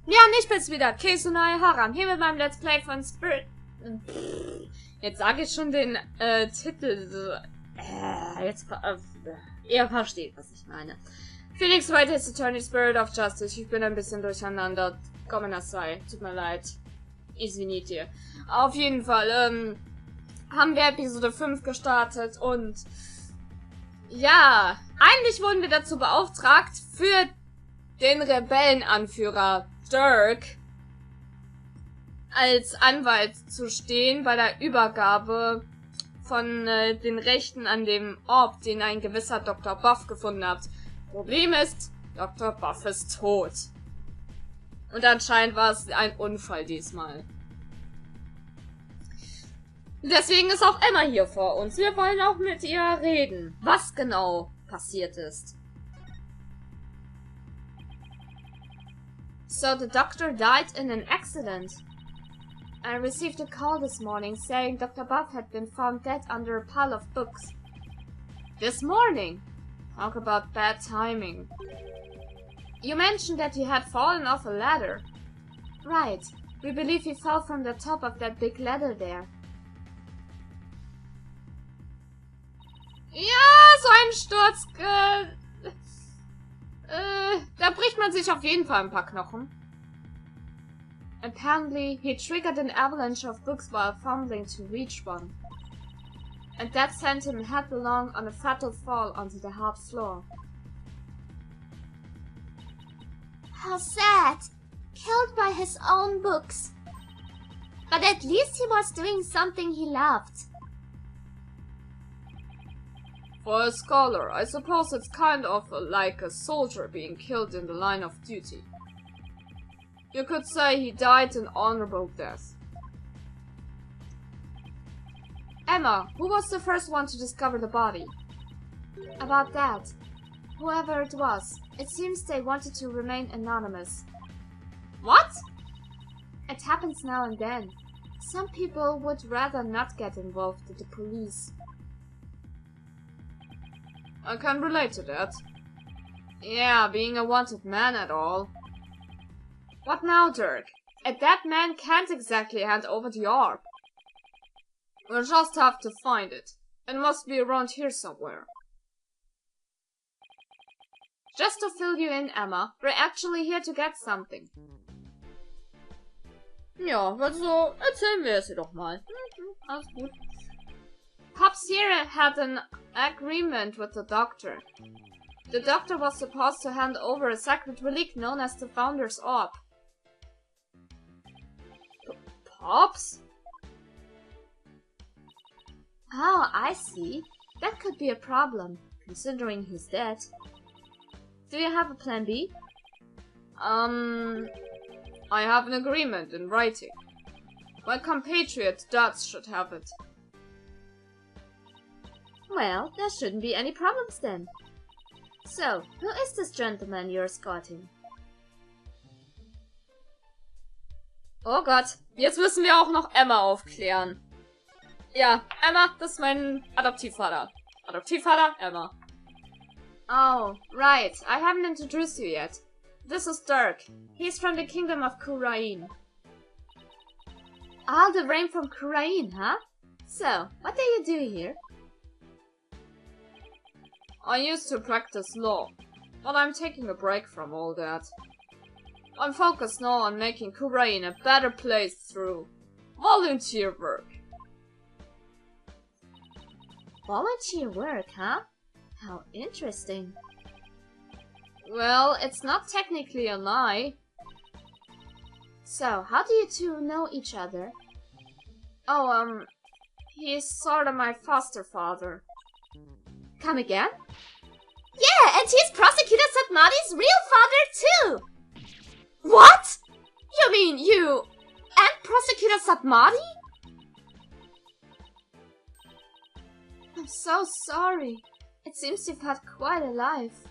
Ja, und ich bin's wieder, Kesunai Haram, hier mit meinem Let's Play von Spiel. Jetzt sage ich schon den Titel so. Ihr versteht, was ich meine. Phoenix Wright is Eternal Spirit of Justice. Ich bin ein bisschen durcheinander. Komm das sei. Tut mir leid. Извините. Auf jeden Fall, haben wir Episode 5 gestartet und ja, eigentlich wurden wir dazu beauftragt, für den Rebellenanführer Dirk als Anwalt zu stehen bei der Übergabe von den Rechten an dem Orb, den ein gewisser Dr. Buff gefunden hat. Problem ist, Dr. Buff ist tot. Und anscheinend war es ein Unfall diesmal. Deswegen ist auch Emma hier vor uns. Wir wollen auch mit ihr reden, was genau passiert ist. So the doctor died in an accident. I received a call this morning saying Dr. Buff had been found dead under a pile of books. This morning? Talk about bad timing. You mentioned that he had fallen off a ladder. Right. We believe he fell from the top of that big ladder there. Ja, so ein Sturz. Da bricht man sich auf jeden Fall ein paar Knochen. Apparently, he triggered an avalanche of books while fumbling to reach one. And that sent him headlong on a fatal fall onto the hard floor. How sad! Killed by his own books. But at least he was doing something he loved. For a scholar, I suppose it's kind of like a soldier being killed in the line of duty. You could say he died an honorable death. Emma, who was the first one to discover the body? About that. Whoever it was, it seems they wanted to remain anonymous. What? It happens now and then. Some people would rather not get involved with the police. I can relate to that. Yeah, being a wanted man at all. What now, Dirk? And that man can't exactly hand over the orb. We'll just have to find it. It must be around here somewhere. Just to fill you in, Emma, we're actually here to get something. Ja, also erzählen wir es ihr doch mal. Alles gut. Pops here had an agreement with the doctor. The doctor was supposed to hand over a sacred relic known as the Founder's Orb. Pops? Oh, I see. That could be a problem, considering he's dead. Do you have a plan B? I have an agreement in writing. My compatriot Dutch should have it. Well, there shouldn't be any problems then. So, who is this gentleman you're escorting? Oh Gott, jetzt müssen wir auch noch Emma aufklären. Ja, Emma, das ist mein Adoptivvater. Adoptivvater, Emma. Oh, right. I haven't introduced you yet. This is Dirk. He's from the kingdom of Kurain. All the way from Kurain, huh? So, what do you do here? I used to practice law, but I'm taking a break from all that. I'm focused now on making Kurain a better place through volunteer work. Volunteer work, huh? How interesting. Well, it's not technically a lie. So, how do you two know each other? Oh, he's sort of my foster father. Come again? Yeah, and he's Prosecutor Satmadi's real father too! What? You mean you and Prosecutor Satmadi? I'm so sorry. It seems you've had quite a life.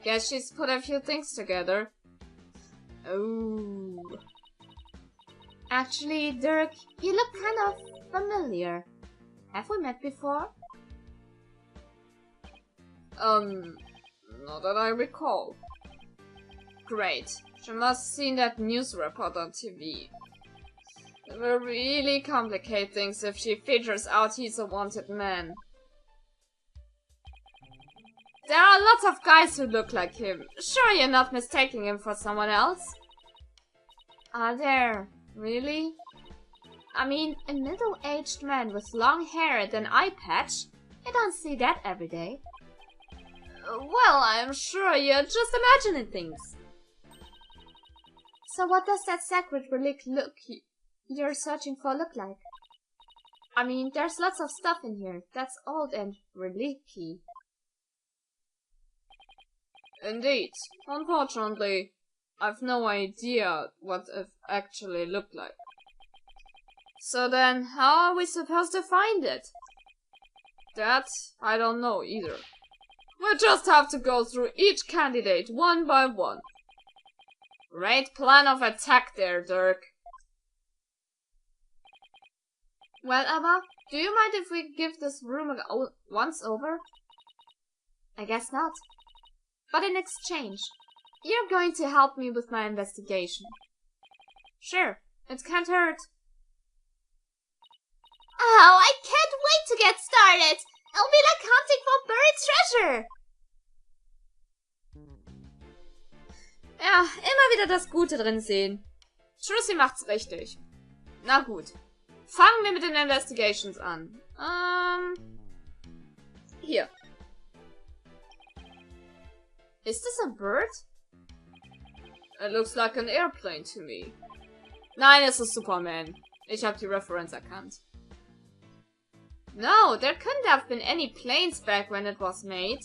Guess she's put a few things together. Oh. Actually, Dirk, you look kind of familiar. Have we met before? Not that I recall. Great. She must have seen that news report on TV. It will really complicate things if she figures out he's a wanted man. There are lots of guys who look like him. Sure you're not mistaking him for someone else? Are there? Really? I mean, a middle-aged man with long hair and an eye patch? I don't see that every day. Well, I'm sure you're just imagining things. So what does that sacred relic you're searching for look like? I mean, there's lots of stuff in here that's old and relic-y. Indeed. Unfortunately, I've no idea what it actually looked like. So then, how are we supposed to find it? That, I don't know either. We'll just have to go through each candidate one by one. Great plan of attack there, Dirk. Well, Emma, do you mind if we give this room a once over? I guess not. But in exchange, you're going to help me with my investigation. Sure, it can't hurt. Oh, I can't wait to get started! It'll be like hunting for buried treasure! Ja, immer wieder das Gute drin sehen. Trussi macht's richtig. Na gut. Fangen wir mit den Investigations an. Hier. Is this a bird? It looks like an airplane to me. Nein, es ist Superman. Ich habe die Reference erkannt. No, there couldn't have been any planes back when it was made.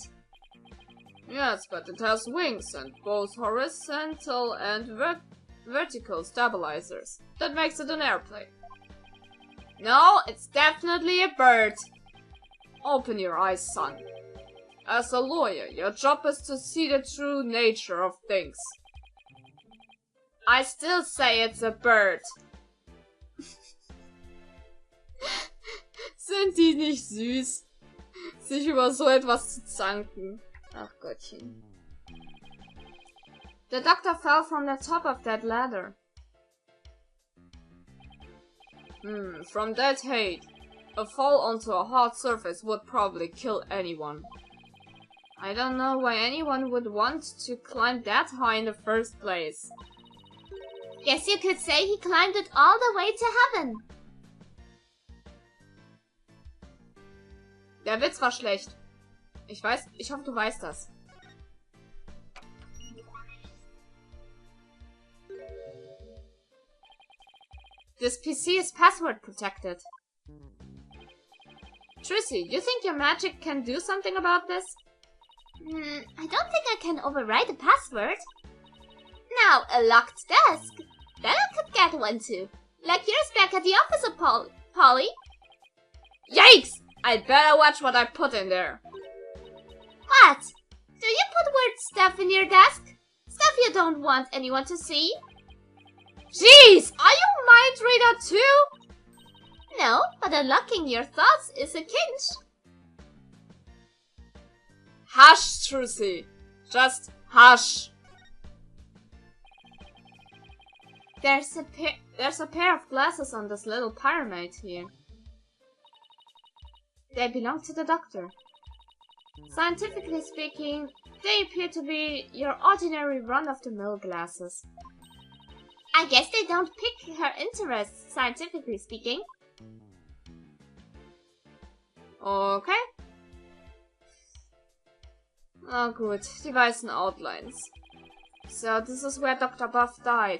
Yes, but it has wings and both horizontal and vertical stabilizers. That makes it an airplane. No, it's definitely a bird. Open your eyes, son. As a lawyer, your job is to see the true nature of things. I still say it's a bird. Sind die nicht süß? Sich über so etwas zu zanken. Ach Gottchen. The doctor fell from the top of that ladder. From that height, a fall onto a hard surface would probably kill anyone. I don't know why anyone would want to climb that high in the first place. Guess you could say he climbed it all the way to heaven. Der Witz war schlecht. Ich hoffe, du weißt das. This PC is password protected. Trissy, you think your magic can do something about this? I don't think I can override a password. Now, a locked desk. Then I could get one too. Like yours back at the office of Polly. Yikes! I'd better watch what I put in there. What? Do you put weird stuff in your desk? Stuff you don't want anyone to see? Jeez! Are you a mind reader too? No, but unlocking your thoughts is a kinch. Hush, Trucy. Just hush. There's a pair of glasses on this little pyramid here. They belong to the doctor. Scientifically speaking, they appear to be your ordinary run-of-the-mill glasses. I guess they don't pick her interests, scientifically speaking. Okay. Oh gut, die weißen Outlines. So, this is where Dr. Buff died.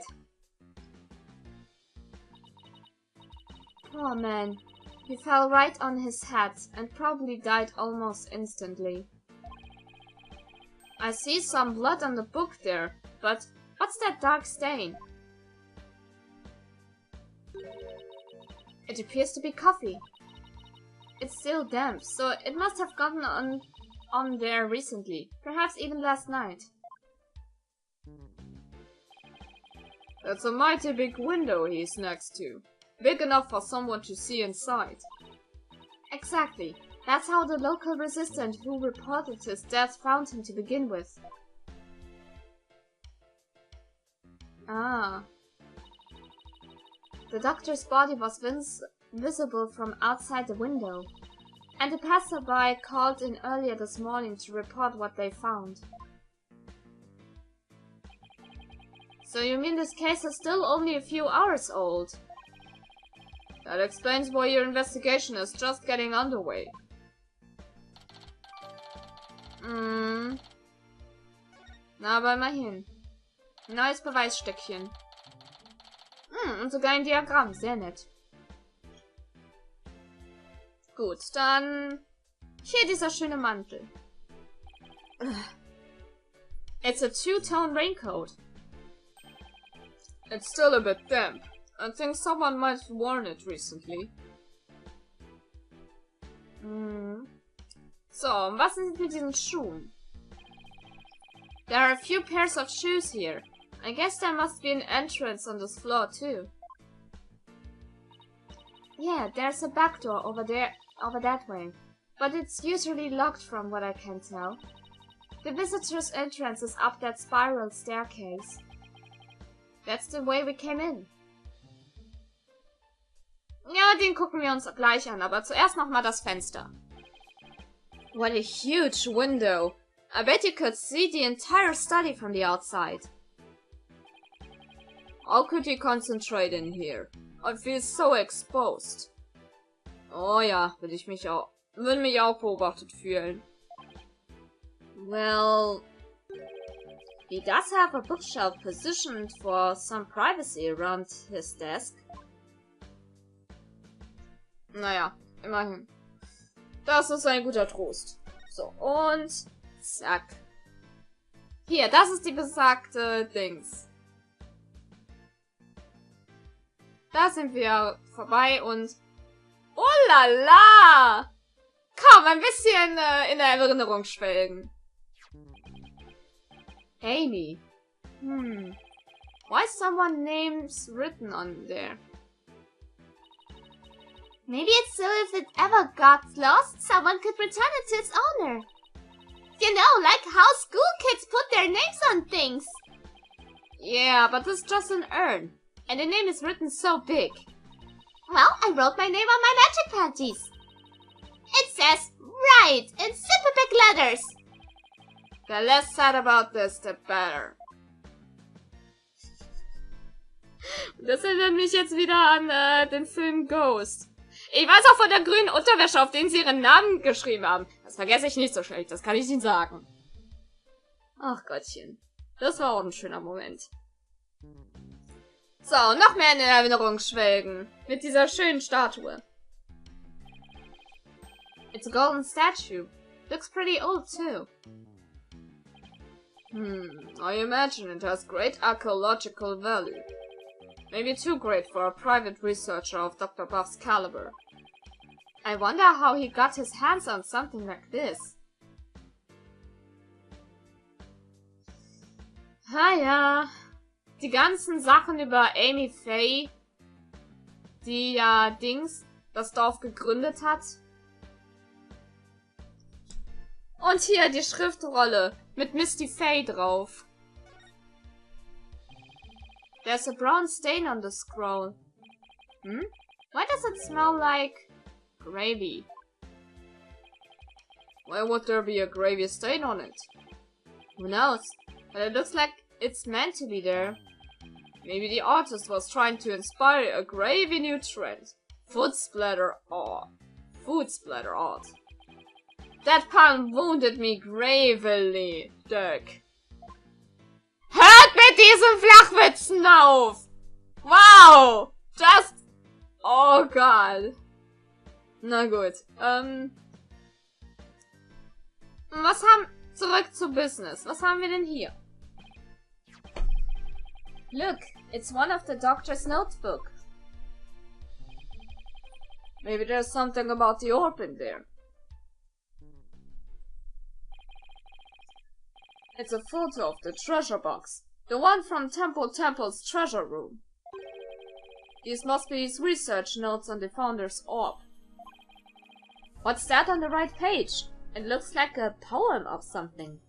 Poor man. He fell right on his head and probably died almost instantly. I see some blood on the book there, but what's that dark stain? It appears to be coffee. It's still damp, so it must have gotten on there recently, perhaps even last night. That's a mighty big window he's next to. Big enough for someone to see inside. Exactly. That's how the local resistant who reported his death found him to begin with. Ah. The doctor's body was visible from outside the window, and a passerby called in earlier this morning to report what they found. So you mean this case is still only a few hours old? That explains why your investigation is just getting underway. Na, aber immerhin. Neues Beweisstückchen. Und sogar ein Diagramm. Sehr nett. Gut, dann... Hier dieser schöne Mantel. It's a two-tone raincoat. It's still a bit damp. I think someone might have worn it recently. So, was ist mit diesen Schuhen? There are a few pairs of shoes here. I guess there must be an entrance on this floor too. Yeah, there's a back door over there, over that way. But it's usually locked from what I can tell. The visitor's entrance is up that spiral staircase. That's the way we came in. Ja, den gucken wir uns gleich an, aber zuerst nochmal das Fenster. What a huge window! I bet you could see the entire study from the outside. How could you concentrate in here? I feel so exposed. Oh ja, würde mich auch beobachtet fühlen. Well, he does have a bookshelf positioned for some privacy around his desk. Naja, immerhin. Das ist ein guter Trost. So, und zack. Hier, das ist die besagte Dings. Da sind wir vorbei und... Oh la la! Komm, ein bisschen in der Erinnerung schwelgen. Amy. Why is someone names written on there? Maybe it's so if it ever got lost, someone could return it to its owner. You know, like how school kids put their names on things. Yeah, but this is just an urn. And the name is written so big. Well, I wrote my name on my magic panties. It says Wright in super big letters. The less said about this, the better. Das erinnert mich jetzt wieder an den Film Ghost. Ich weiß auch von der grünen Unterwäsche, auf denen sie ihren Namen geschrieben haben. Das vergesse ich nicht so schlecht, das kann ich Ihnen sagen. Ach Gottchen. Das war auch ein schöner Moment. So, noch mehr in Erinnerung schwelgen. Mit dieser schönen Statue. It's a golden statue. Looks pretty old too. I imagine it has great archaeological value. Maybe too great for a private researcher of Dr. Buff's caliber. I wonder how he got his hands on something like this. Ja. Die ganzen Sachen über Amy Faye, die ja das Dorf gegründet hat. Und hier die Schriftrolle mit Misty Faye drauf. There's a brown stain on the scroll. Why does it smell like gravy? Why would there be a gravy stain on it? Who knows? But it looks like it's meant to be there. Maybe the artist was trying to inspire a gravy new trend. Food splatter art. That pun wounded me gravely, Dirk. Hört mit diesen Flachwitzen auf! Wow! Oh Gott. Na gut. Zurück zu Business. Was haben wir denn hier? Look, it's one of the doctor's notebooks. Maybe there's something about the orb in there. It's a photo of the treasure box. The one from Temple's treasure room. These must be his research notes on the founder's orb. What's that on the right page? It looks like a poem of something.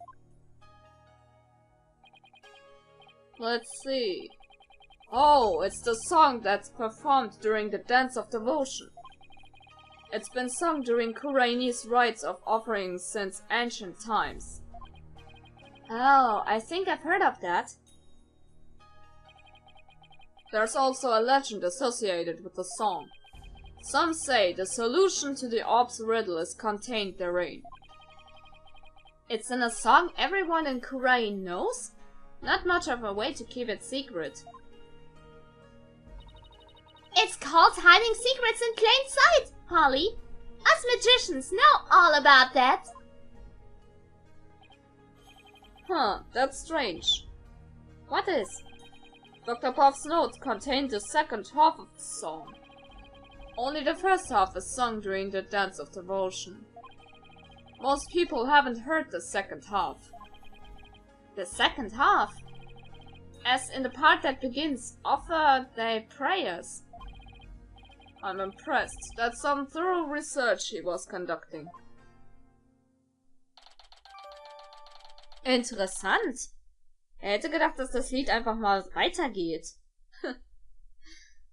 Let's see. Oh, it's the song that's performed during the Dance of Devotion. It's been sung during Chinese rites of offerings since ancient times. Oh, I think I've heard of that. There's also a legend associated with the song. Some say the solution to the orb's riddle is contained therein. It's in a song everyone in Ukraine knows? Not much of a way to keep it secret. It's called hiding secrets in plain sight, Holly. Us magicians know all about that. Huh, that's strange. What is? Dr. Puff's notes contain the second half of the song. Only the first half is sung during the Dance of Devotion. Most people haven't heard the second half. The second half? As in the part that begins, offer thy prayers. I'm impressed. That's some thorough research he was conducting. Interessant. Er hätte gedacht, dass das Lied einfach mal weitergeht.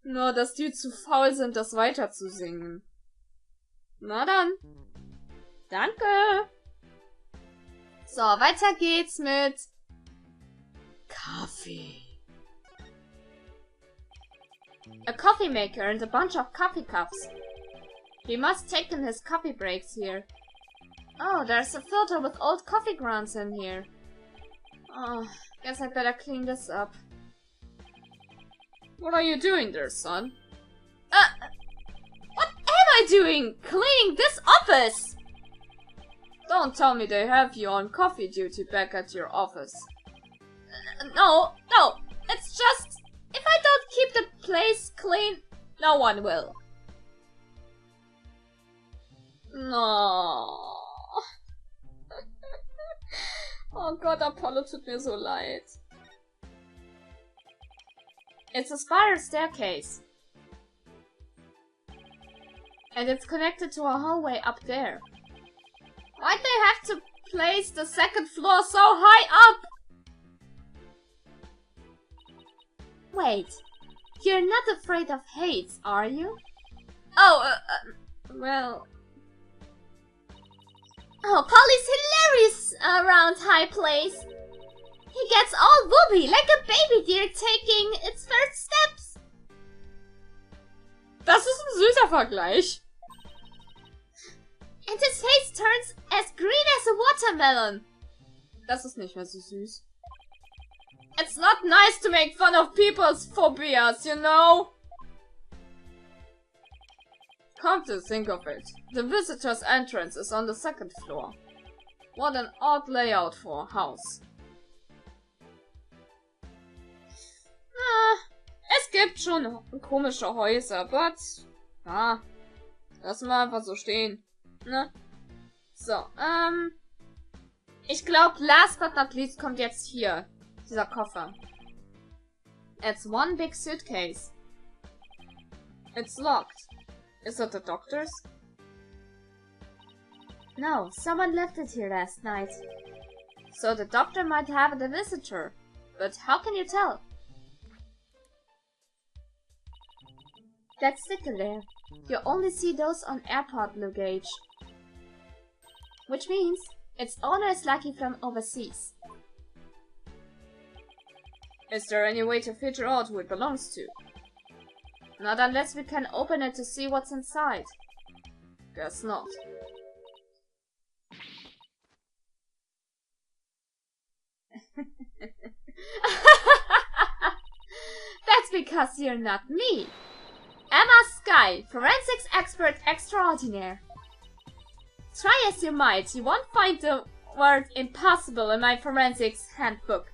Nur, dass die zu faul sind, das weiterzusingen. Na dann. Danke. So, weiter geht's mit Kaffee. A coffee maker and a bunch of coffee cups. He must taken his coffee breaks here. Oh, there's a filter with old coffee grounds in here. Oh, guess I'd better clean this up. What are you doing there, son? What am I doing? Cleaning this office! Don't tell me they have you on coffee duty back at your office. No, it's just... If I don't keep the place clean, no one will. No. Oh Gott, Apollo tut mir so leid. It's a spiral staircase. And it's connected to a hallway up there. Why'd they have to place the second floor so high up? Wait, you're not afraid of heights, are you? Oh, well... Oh, Polly's hilarious around high place. He gets all whoopy like a baby deer taking its first steps. Das ist ein süßer Vergleich. And his face turns as green as a watermelon. Das ist nicht mehr so süß. It's not nice to make fun of people's phobias, you know? Come to think of it, the visitor's entrance is on the second floor. What an odd layout for a house. Es gibt schon komische Häuser, but... lassen wir einfach so stehen. Ne? So, ich glaube, last but not least kommt jetzt hier. Dieser Koffer. It's one big suitcase. It's locked. Is it the doctor's? No, someone left it here last night. So the doctor might have a visitor. But how can you tell? That sticker there. You only see those on airport luggage. Which means its owner is likely from overseas. Is there any way to figure out who it belongs to? Not unless we can open it to see what's inside. Guess not. That's because you're not me. Emma Sky, forensics expert extraordinaire. Try as you might, you won't find the word impossible in my forensics handbook.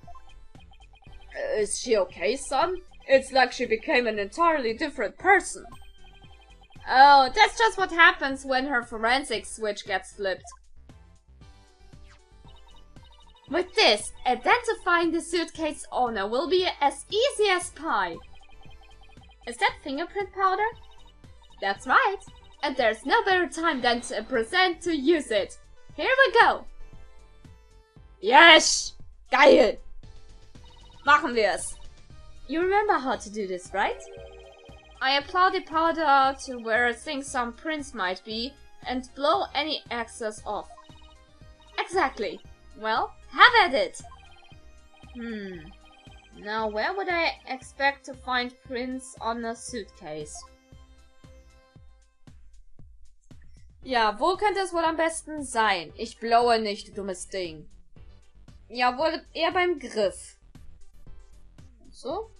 Is she okay, son? It's like she became an entirely different person. Oh, that's just what happens when her forensics switch gets flipped. With this, identifying the suitcase owner will be as easy as pie. Is that fingerprint powder? That's right. And there's no better time than to present to use it. Here we go. Yes! Geil! Machen wir's. You remember how to do this, right? I apply the powder to where I think some prints might be and blow any excess off. Exactly. Well, have at it! Now where would I expect to find prints on a suitcase? Ja, wo könnte es wohl am besten sein? Ich blaue nicht, du dummes Ding. Ja, wohl eher beim Griff. So?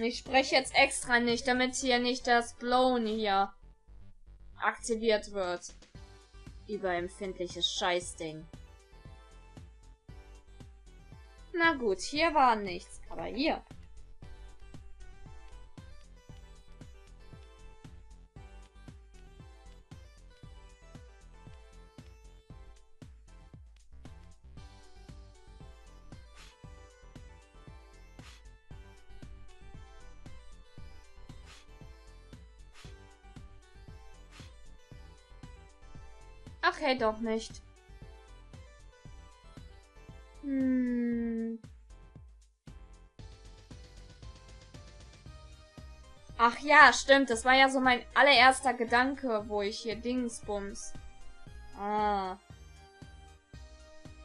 Ich spreche jetzt extra nicht, damit hier nicht das Blown hier aktiviert wird. Überempfindliches Scheißding. Na gut, hier war nichts, aber hier. Okay, doch nicht. Ach ja, stimmt. Das war ja so mein allererster Gedanke, wo ich hier Dingsbums.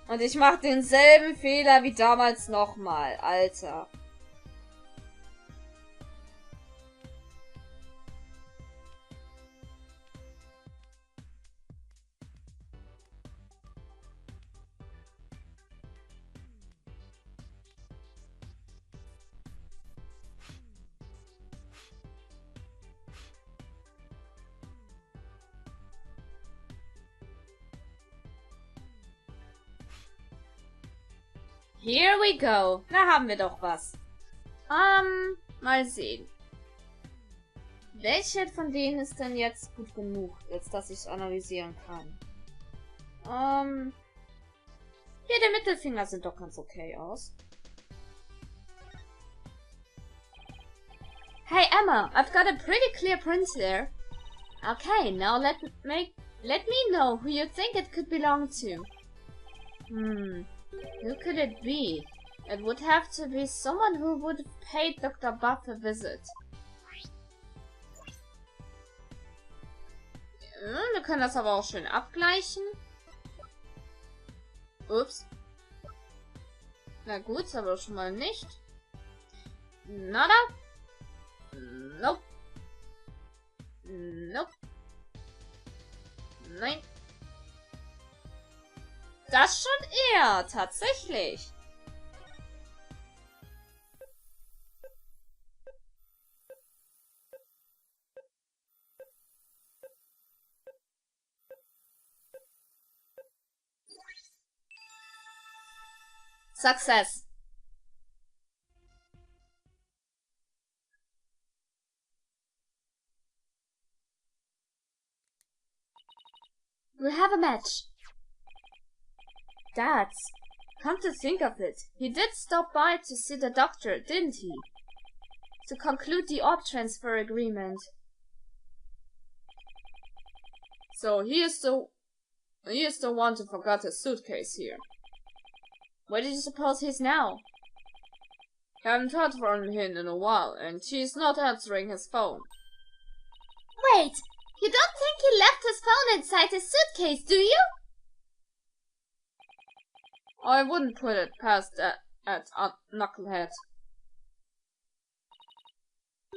Und ich mache denselben Fehler wie damals nochmal, Alter. Here we go. Da haben wir doch was. Mal sehen. Welche von denen ist denn jetzt gut genug, als dass ich es analysieren kann? Hier, der Mittelfinger sieht doch ganz okay aus. Hey Emma, I've got a pretty clear print there. Okay, now let me know who you think it could belong to. Who could it be? It would have to be someone who would have paid Dr. Buff a visit. Wir können das aber auch schön abgleichen. Ups. Na gut, aber schon mal nicht. Nada. Nope. Nope. Nein. Das schon eher, tatsächlich. Success. We have a match. That's... Come to think of it, he did stop by to see the doctor, didn't he? To conclude the orb transfer agreement. So he is the one who forgot his suitcase here. Where do you suppose he is now? Haven't heard from him in a while, and he's not answering his phone. Wait! You don't think he left his phone inside his suitcase, do you? I wouldn't put it past that knucklehead.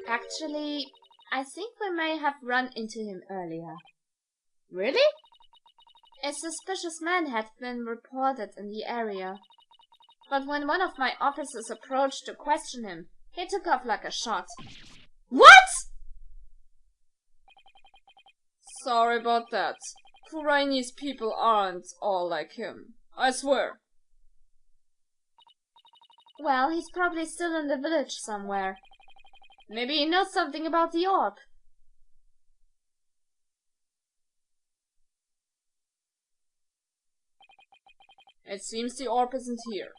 Actually, I think we may have run into him earlier. Really? A suspicious man had been reported in the area. But when one of my officers approached to question him, he took off like a shot. What?! Sorry about that. Chinese people aren't all like him. I swear. Well, he's probably still in the village somewhere. Maybe he knows something about the orb. It seems the orb isn't here.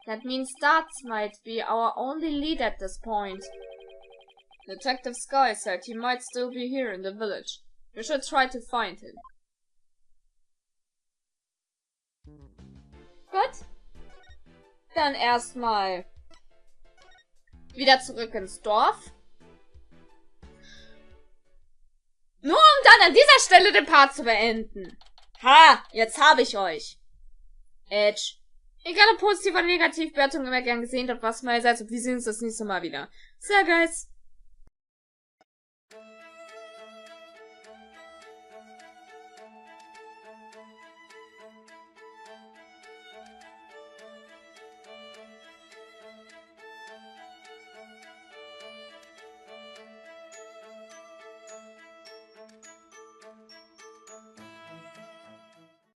That means that might be our only lead at this point. Detective Sky said he might still be here in the village. We should try to find him. Gut. Dann erstmal wieder zurück ins Dorf. Nur um dann an dieser Stelle den Part zu beenden. Ha, jetzt habe ich euch. Edge. Egal ob positiv oder negativ, Bewertung immer gern gesehen, und was mal ihr seid, und wir sehen uns das nächste Mal wieder. So, guys.